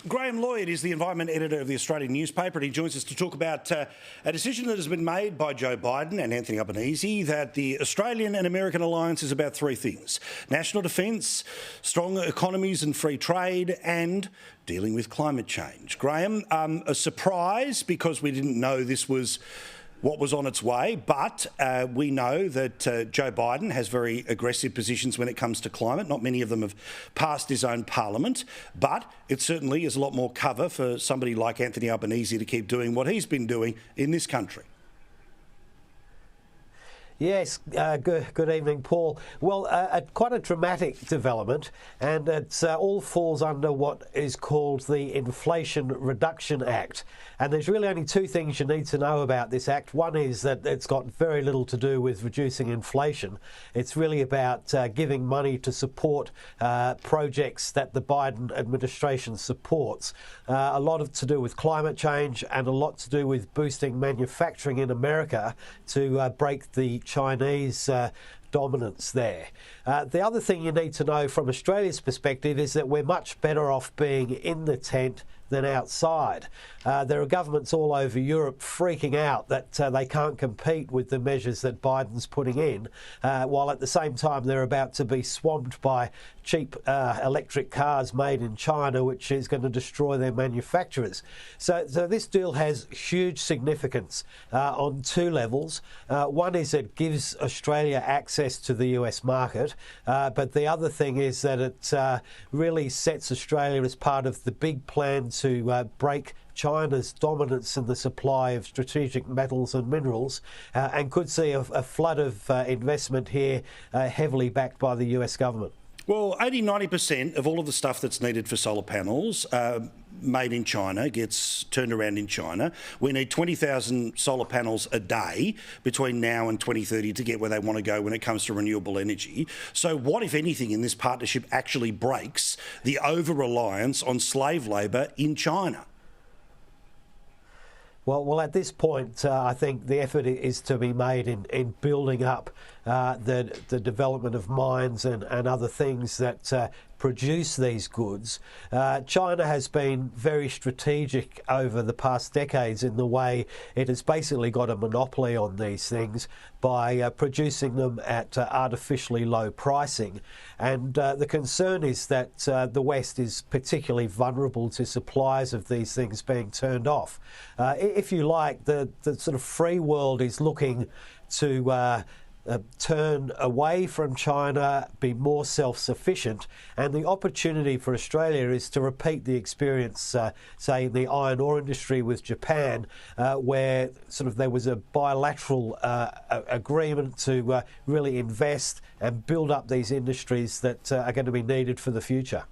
Graham Lloyd is the environment editor of the Australian newspaper, and he joins us to talk about a decision that has been made by Joe Biden and Anthony Albanese that the Australian and American alliance is about three things: national defence, strong economies and free trade, and dealing with climate change. Graham, a surprise because we didn't know this was what was on its way, but we know that Joe Biden has very aggressive positions when it comes to climate. Not many of them have passed his own parliament, but it certainly is a lot more cover for somebody like Anthony Albanese to keep doing what he's been doing in this country. Yes, good evening, Paul. Well, quite a dramatic development, and it all falls under what is called the Inflation Reduction Act. And there's really only two things you need to know about this act. One is that it's got very little to do with reducing inflation. It's really about giving money to support projects that the Biden administration supports. A lot to do with climate change and a lot to do with boosting manufacturing in America to break the Chinese dominance there. The other thing you need to know from Australia's perspective is that we're much better off being in the tent than outside. There are governments all over Europe freaking out that they can't compete with the measures that Biden's putting in, while at the same time they're about to be swamped by cheap electric cars made in China, which is going to destroy their manufacturers. So this deal has huge significance on two levels. One is it gives Australia access to the US market, but the other thing is that it really sets Australia as part of the big plan to break China's dominance in the supply of strategic metals and minerals, and could see a flood of investment here, heavily backed by the US government. Well, 80-90% of all of the stuff that's needed for solar panels made in China gets turned around in China. We need 20,000 solar panels a day between now and 2030 to get where they want to go when it comes to renewable energy. So what, if anything, in this partnership actually breaks the over-reliance on slave labour in China? Well, at this point, I think the effort is to be made in building up the development of mines and other things that produce these goods. China has been very strategic over the past decades in the way it has basically got a monopoly on these things by producing them at artificially low pricing. And the concern is that the West is particularly vulnerable to supplies of these things being turned off. If you like, the sort of free world is looking to turn away from China, be more self-sufficient, and the opportunity for Australia is to repeat the experience, say, in the iron ore industry with Japan, where sort of there was a bilateral agreement to really invest and build up these industries that are going to be needed for the future.